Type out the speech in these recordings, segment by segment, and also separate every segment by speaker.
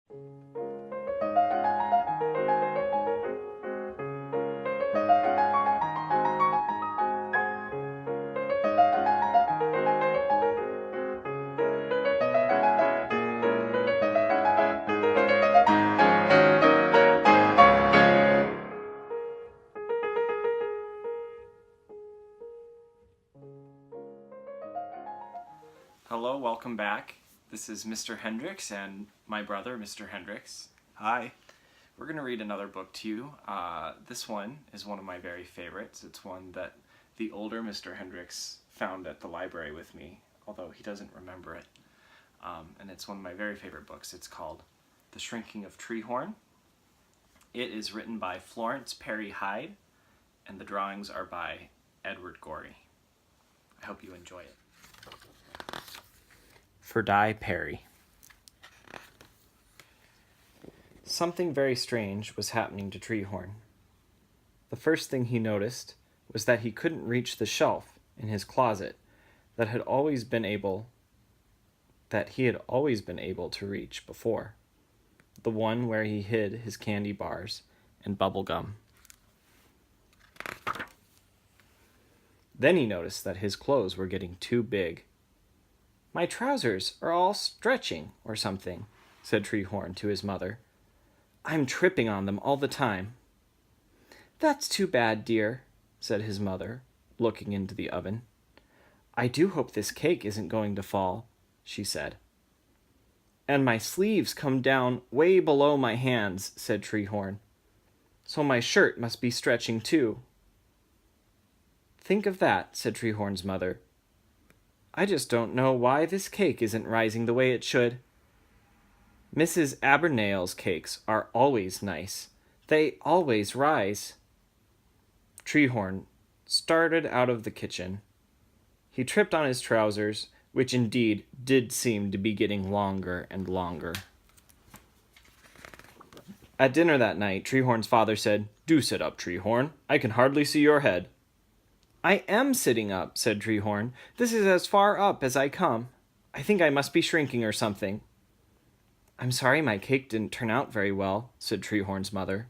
Speaker 1: Hello, welcome back. This is Mr. Hendricks and my brother, Mr. Hendricks.
Speaker 2: Hi.
Speaker 1: We're going to read another book to you. This one is one of my very favorites. It's one that the older Mr. Hendricks found at the library with me, although he doesn't remember it. And it's one of my very favorite books. It's called The Shrinking of Treehorn. It is written by Florence Parry Heide, and the drawings are by Edward Gorey. I hope you enjoy it. For Di Perry. Something very strange was happening to Treehorn. The first thing he noticed was that he couldn't reach the shelf in his closet that he had always been able to reach before, the one where he hid his candy bars and bubble gum. Then he noticed that his clothes were getting too big. "My trousers are all stretching or something," said Treehorn to his mother. "I'm tripping on them all the time." "That's too bad, dear," said his mother, looking into the oven. "I do hope this cake isn't going to fall," she said. "And my sleeves come down way below my hands," said Treehorn. "So my shirt must be stretching too." "Think of that," said Treehorn's mother. "I just don't know why this cake isn't rising the way it should. Mrs. Abernail's cakes are always nice. They always rise." Treehorn started out of the kitchen. He tripped on his trousers, which indeed did seem to be getting longer and longer. At dinner that night, Treehorn's father said, "Do sit up, Treehorn. I can hardly see your head." "I am sitting up," said Treehorn. "This is as far up as I come. I think I must be shrinking or something." "I'm sorry my cake didn't turn out very well," said Treehorn's mother.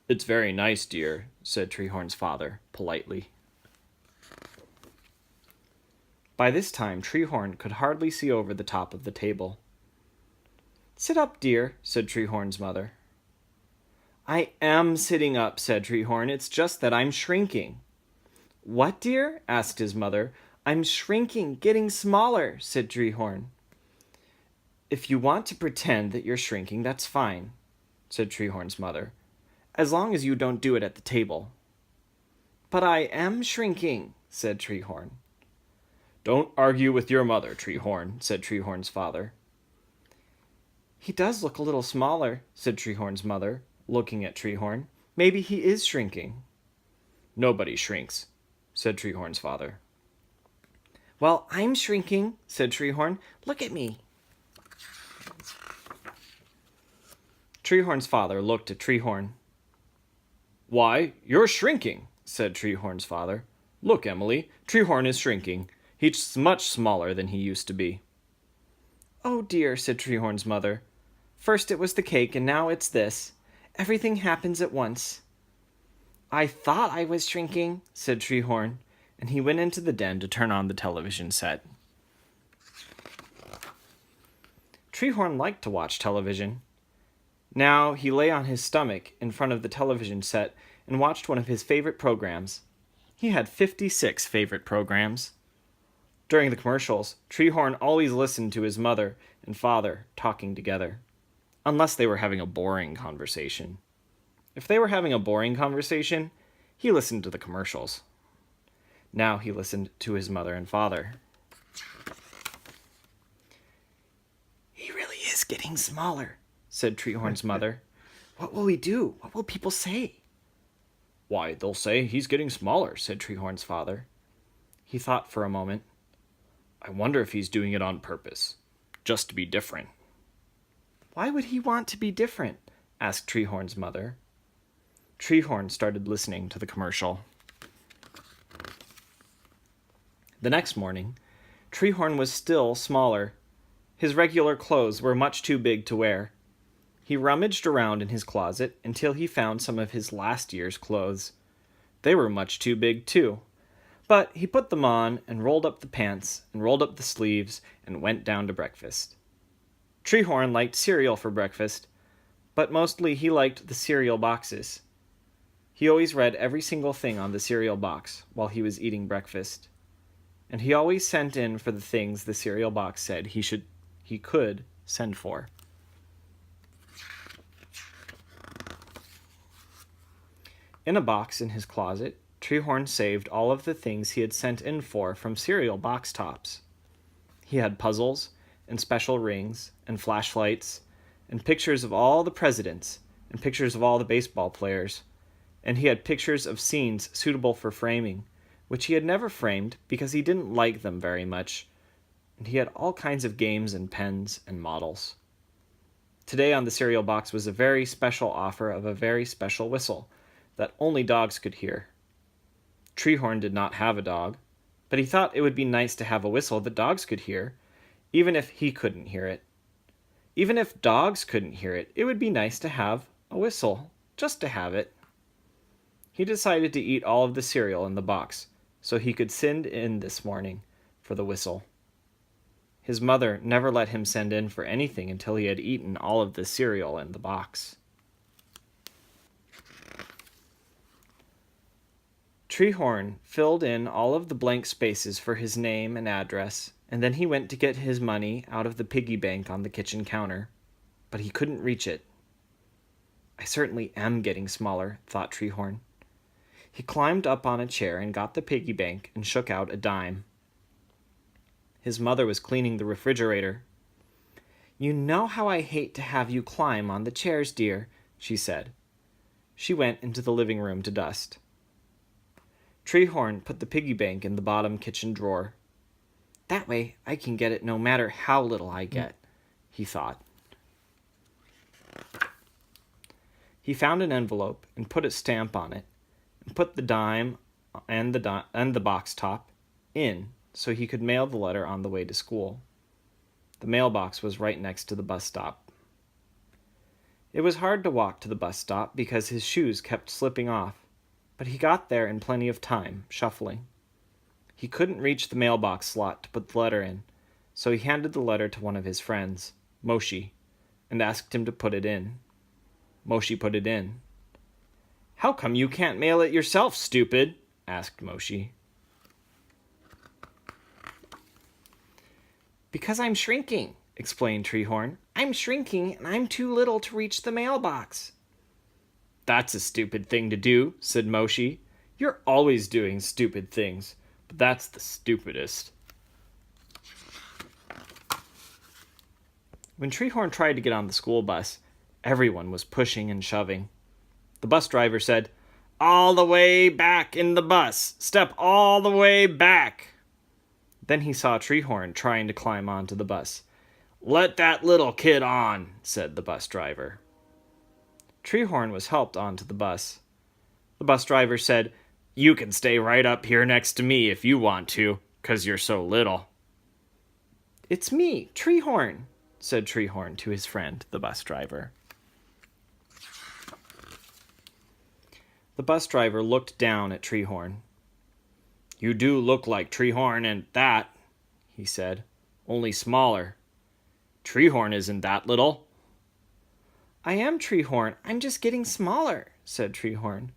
Speaker 1: "It's very nice, dear," said Treehorn's father, politely. By this time, Treehorn could hardly see over the top of the table. "Sit up, dear," said Treehorn's mother. "I am sitting up," said Treehorn. "It's just that I'm shrinking." "What, dear?" asked his mother. "I'm shrinking, getting smaller," said Treehorn. "If you want to pretend that you're shrinking, that's fine," said Treehorn's mother, "as long as you don't do it at the table." "But I am shrinking," said Treehorn. "Don't argue with your mother, Treehorn," said Treehorn's father. "He does look a little smaller," said Treehorn's mother, looking at Treehorn. "Maybe he is shrinking." "Nobody shrinks," said Treehorn's father. "Well, I'm shrinking," said Treehorn. "Look at me." Treehorn's father looked at Treehorn. "Why, you're shrinking," said Treehorn's father. "Look, Emily, Treehorn is shrinking. He's much smaller than he used to be." "Oh dear," said Treehorn's mother. "First it was the cake, and now it's this. Everything happens at once." "I thought I was shrinking," said Treehorn, and he went into the den to turn on the television set. Treehorn liked to watch television. Now he lay on his stomach in front of the television set and watched one of his favorite programs. He had 56 favorite programs. During the commercials, Treehorn always listened to his mother and father talking together, unless they were having a boring conversation. If they were having a boring conversation, he listened to the commercials. Now he listened to his mother and father. "He really is getting smaller," said Treehorn's mother. "What will we do? What will people say?" "Why, they'll say he's getting smaller," said Treehorn's father. He thought for a moment. "I wonder if he's doing it on purpose, just to be different." "Why would he want to be different?" asked Treehorn's mother. Treehorn started listening to the commercial. The next morning, Treehorn was still smaller. His regular clothes were much too big to wear. He rummaged around in his closet until he found some of his last year's clothes. They were much too big, too. But he put them on and rolled up the pants and rolled up the sleeves and went down to breakfast. Treehorn liked cereal for breakfast, but mostly he liked the cereal boxes. He always read every single thing on the cereal box while he was eating breakfast, and he always sent in for the things the cereal box said he could send for. In a box in his closet, Treehorn saved all of the things he had sent in for from cereal box tops. He had puzzles, and special rings, and flashlights, and pictures of all the presidents, and pictures of all the baseball players, and he had pictures of scenes suitable for framing, which he had never framed because he didn't like them very much, and he had all kinds of games and pens and models. Today on the cereal box was a very special offer of a very special whistle that only dogs could hear. Treehorn did not have a dog, but he thought it would be nice to have a whistle that dogs could hear, even if he couldn't hear it. Even if dogs couldn't hear it, it would be nice to have a whistle, just to have it. He decided to eat all of the cereal in the box, so he could send in this morning for the whistle. His mother never let him send in for anything until he had eaten all of the cereal in the box. Treehorn filled in all of the blank spaces for his name and address, and then he went to get his money out of the piggy bank on the kitchen counter, but he couldn't reach it. I certainly am getting smaller, thought Treehorn. He climbed up on a chair and got the piggy bank and shook out a dime. His mother was cleaning the refrigerator. "You know how I hate to have you climb on the chairs, dear," she said. She went into the living room to dust. Treehorn put the piggy bank in the bottom kitchen drawer. "That way I can get it no matter how little I get," he thought. He found an envelope and put a stamp on it, and put the dime and the box top in so he could mail the letter on the way to school. The mailbox was right next to the bus stop. It was hard to walk to the bus stop because his shoes kept slipping off, but he got there in plenty of time, shuffling. He couldn't reach the mailbox slot to put the letter in, so he handed the letter to one of his friends, Moshi, and asked him to put it in. Moshi put it in. "How come you can't mail it yourself, stupid?" asked Moshi. "Because I'm shrinking," explained Treehorn. "I'm shrinking, and I'm too little to reach the mailbox." "That's a stupid thing to do," said Moshi. "You're always doing stupid things, but that's the stupidest." When Treehorn tried to get on the school bus, everyone was pushing and shoving. The bus driver said, "All the way back in the bus. Step all the way back." Then he saw Treehorn trying to climb onto the bus. "Let that little kid on," said the bus driver. Treehorn was helped onto the bus. The bus driver said, "You can stay right up here next to me if you want to, 'cause you're so little." "It's me, Treehorn," said Treehorn to his friend, the bus driver. The bus driver looked down at Treehorn. "You do look like Treehorn and that," he said, "only smaller. Treehorn isn't that little." "I am Treehorn. I'm just getting smaller," said Treehorn.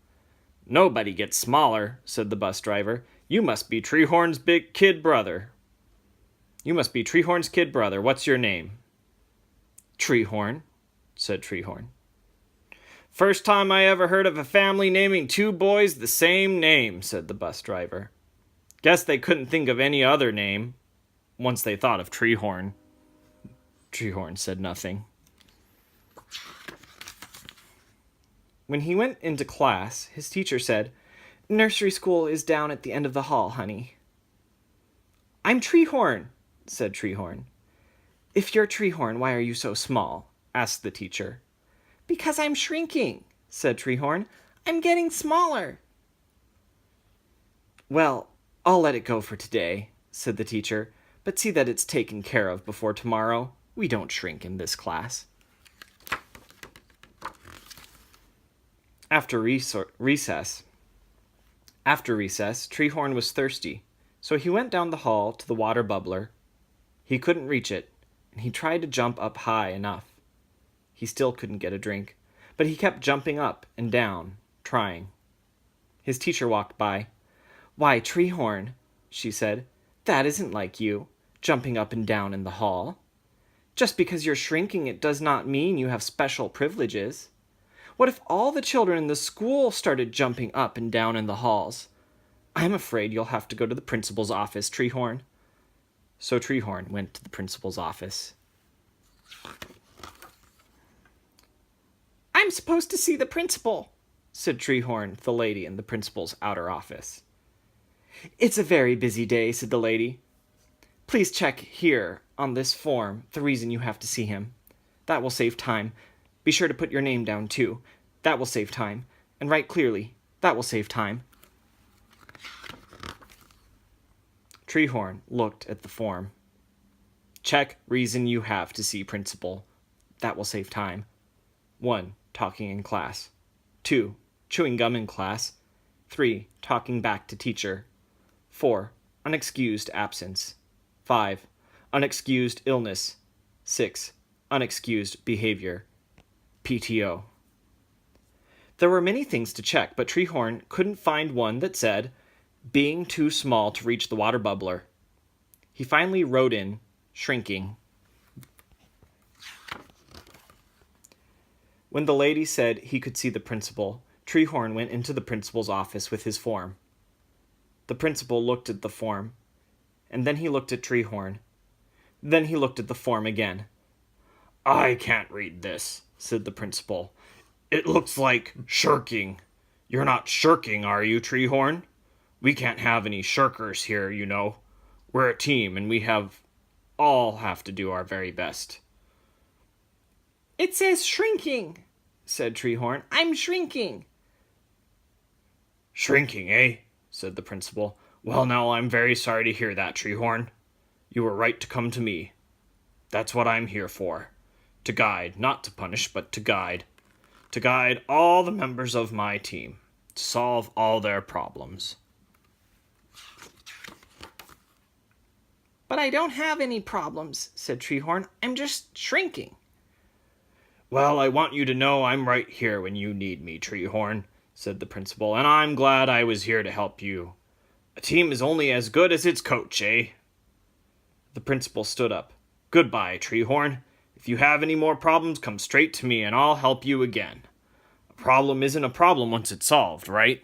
Speaker 1: "Nobody gets smaller," said the bus driver. "You must be Treehorn's big kid brother." "You must be Treehorn's kid brother. What's your name?" "Treehorn," said Treehorn. "First time I ever heard of a family naming two boys the same name," said the bus driver. "Guess they couldn't think of any other name once they thought of Treehorn." Treehorn said nothing. When he went into class, his teacher said, "Nursery school is down at the end of the hall, honey." "I'm Treehorn," said Treehorn. "If you're Treehorn, why are you so small?" asked the teacher. "Because I'm shrinking," said Treehorn. "I'm getting smaller." "Well, I'll let it go for today," said the teacher, "but see that it's taken care of before tomorrow. We don't shrink in this class." After recess, Treehorn was thirsty, so he went down the hall to the water bubbler. He couldn't reach it, and he tried to jump up high enough. He still couldn't get a drink, but he kept jumping up and down, trying. His teacher walked by. "Why, Treehorn," she said, "that isn't like you, jumping up and down in the hall. Just because you're shrinking, it does not mean you have special privileges. What if all the children in the school started jumping up and down in the halls? I'm afraid you'll have to go to the principal's office, Treehorn." So Treehorn went to the principal's office. "I'm supposed to see the principal," said Treehorn to the lady in the principal's outer office. "It's a very busy day," said the lady. "Please check here on this form the reason you have to see him. That will save time. Be sure to put your name down, too. That will save time. And write clearly. That will save time." Treehorn looked at the form. "Check reason you have to see principal. That will save time. 1. Talking in class. 2. Chewing gum in class. 3. Talking back to teacher. 4. Unexcused absence. 5. Unexcused illness. 6. Unexcused behavior. PTO. There were many things to check, but Treehorn couldn't find one that said, "being too small to reach the water bubbler." He finally wrote in, "shrinking." When the lady said he could see the principal, Treehorn went into the principal's office with his form. The principal looked at the form, and then he looked at Treehorn. Then he looked at the form again. "I can't read this," said the principal. "It looks like shirking. You're not shirking, are you, Treehorn? We can't have any shirkers here, you know. We're a team, and we all have to do our very best." "It says shrinking," said Treehorn. "I'm shrinking." "Shrinking, eh?" said the principal. "Well, now, I'm very sorry to hear that, Treehorn. You were right to come to me. That's what I'm here for. To guide, not to punish, but to guide. To guide all the members of my team. To solve all their problems." "But I don't have any problems," said Treehorn. "I'm just shrinking." "Well, I want you to know I'm right here when you need me, Treehorn," said the principal, "and I'm glad I was here to help you. A team is only as good as its coach, eh?" The principal stood up. "Goodbye, Treehorn. If you have any more problems, come straight to me, and I'll help you again. A problem isn't a problem once it's solved, right?"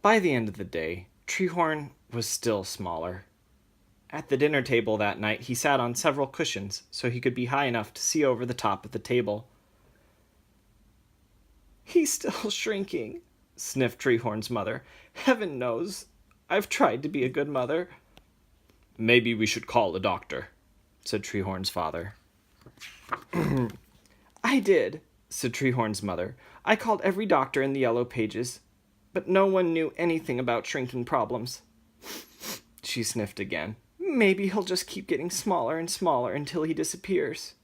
Speaker 1: By the end of the day, Treehorn was still smaller. At the dinner table that night, he sat on several cushions so he could be high enough to see over the top of the table. "He's still shrinking," sniffed Treehorn's mother. "Heaven knows I've tried to be a good mother." "Maybe we should call a doctor," said Treehorn's father. "I did," said Treehorn's mother. "I called every doctor in the Yellow Pages, but no one knew anything about shrinking problems." She sniffed again. "Maybe he'll just keep getting smaller and smaller until he disappears."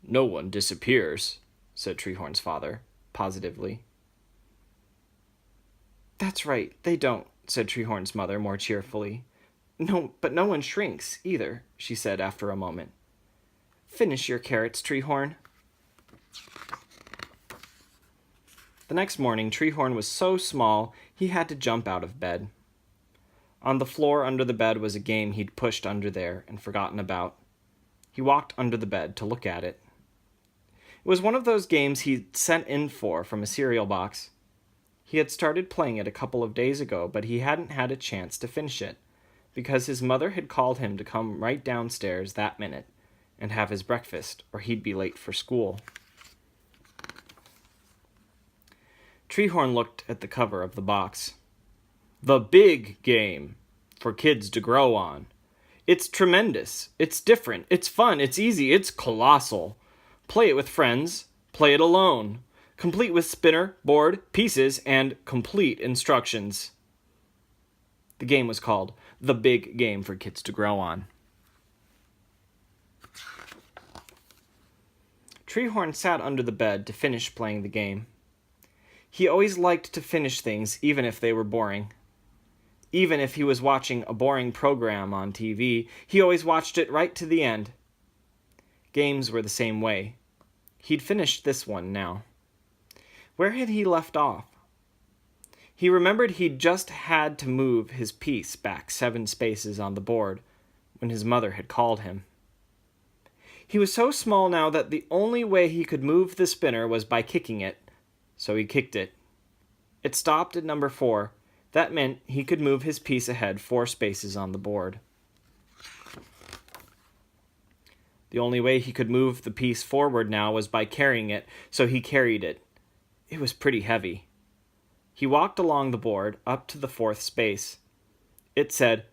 Speaker 1: "No one disappears," said Treehorn's father, positively. "That's right, they don't," said Treehorn's mother more cheerfully. But no one shrinks, either," she said after a moment. "Finish your carrots, Treehorn." The next morning, Treehorn was so small he had to jump out of bed. On the floor under the bed was a game he'd pushed under there and forgotten about. He walked under the bed to look at it. It was one of those games he'd sent in from a cereal box. He had started playing it a couple of days ago, but he hadn't had a chance to finish it, because his mother had called him to come right downstairs that minute and have his breakfast, or he'd be late for school. Treehorn looked at the cover of the box. "The big game for kids to grow on. It's tremendous. It's different. It's fun. It's easy. It's colossal. Play it with friends. Play it alone. Complete with spinner, board, pieces, and complete instructions." The game was called The Big Game for Kids to Grow On. Treehorn sat under the bed to finish playing the game. He always liked to finish things even if they were boring. Even if he was watching a boring program on TV, he always watched it right to the end. Games were the same way. He'd finished this one now. Where had he left off? He remembered he'd just had to move his piece back 7 spaces on the board when his mother had called him. He was so small now that the only way he could move the spinner was by kicking it, so he kicked it. It stopped at number 4. That meant he could move his piece ahead 4 spaces on the board. The only way he could move the piece forward now was by carrying it, so he carried it. It was pretty heavy. He walked along the board up to the 4th space. It said,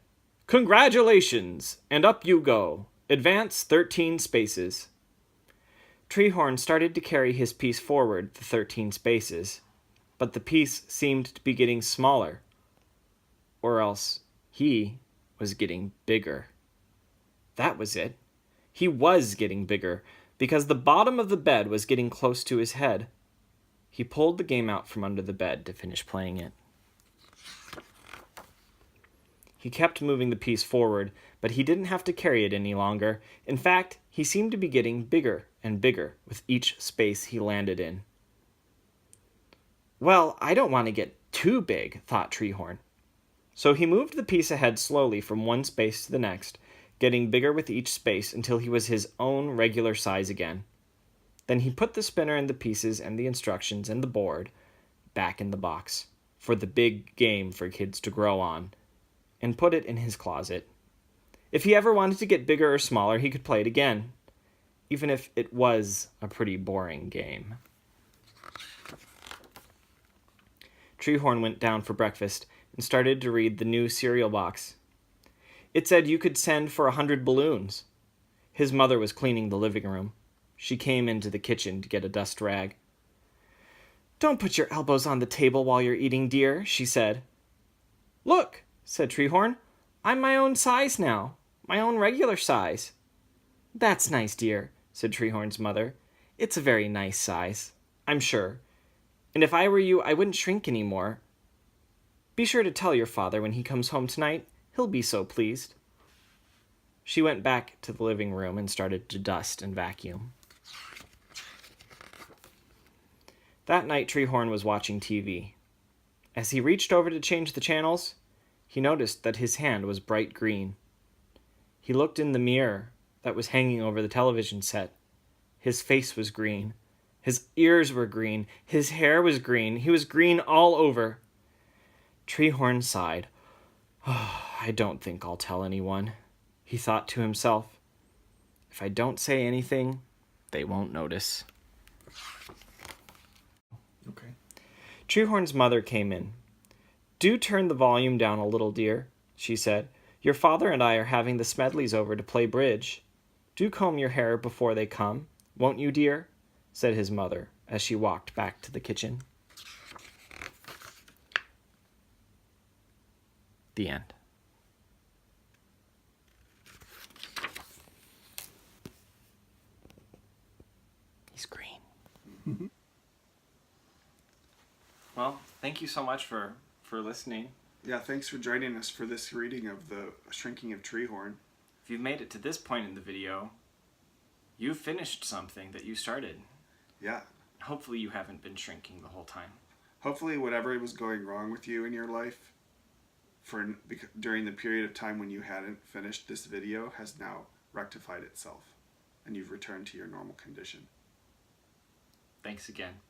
Speaker 1: "Congratulations, and up you go. Advance 13 spaces." Treehorn started to carry his piece forward the 13 spaces, but the piece seemed to be getting smaller. Or else he was getting bigger. That was it. He was getting bigger, because the bottom of the bed was getting close to his head. He pulled the game out from under the bed to finish playing it. He kept moving the piece forward, but he didn't have to carry it any longer. In fact, he seemed to be getting bigger and bigger with each space he landed in. Well, I don't want to get too big, thought Treehorn. So he moved the piece ahead slowly from one space to the next, getting bigger with each space until he was his own regular size again. Then he put the spinner and the pieces and the instructions and the board back in the box for the big game for kids to grow on, and put it in his closet. If he ever wanted to get bigger or smaller, he could play it again, even if it was a pretty boring game. Treehorn went down for breakfast and started to read the new cereal box. It said you could send for 100 balloons. His mother was cleaning the living room. She came into the kitchen to get a dust rag. "Don't put your elbows on the table while you're eating, dear," she said. "Look," said Treehorn. "I'm my own size now, my own regular size." "That's nice, dear," said Treehorn's mother. "It's a very nice size, I'm sure. And if I were you, I wouldn't shrink any more. Be sure to tell your father when he comes home tonight. He'll be so pleased." She went back to the living room and started to dust and vacuum. That night, Treehorn was watching TV. As he reached over to change the channels, he noticed that his hand was bright green. He looked in the mirror that was hanging over the television set. His face was green. His ears were green. His hair was green. He was green all over. Treehorn sighed. "Oh, I don't think I'll tell anyone," he thought to himself. "If I don't say anything, they won't notice."
Speaker 2: Okay.
Speaker 1: Treehorn's mother came in. "Do turn the volume down a little, dear," she said. "Your father and I are having the Smedleys over to play bridge. Do comb your hair before they come, won't you, dear?" said his mother as she walked back to the kitchen. The end. He's green. Well, thank you so much for listening.
Speaker 2: Yeah, thanks for joining us for this reading of the Shrinking of Treehorn.
Speaker 1: If you've made it to this point in the video, you've finished something that you started.
Speaker 2: Yeah.
Speaker 1: Hopefully you haven't been shrinking the whole time.
Speaker 2: Hopefully whatever was going wrong with you in your life during the period of time when you hadn't finished this video has now rectified itself and you've returned to your normal condition.
Speaker 1: Thanks again.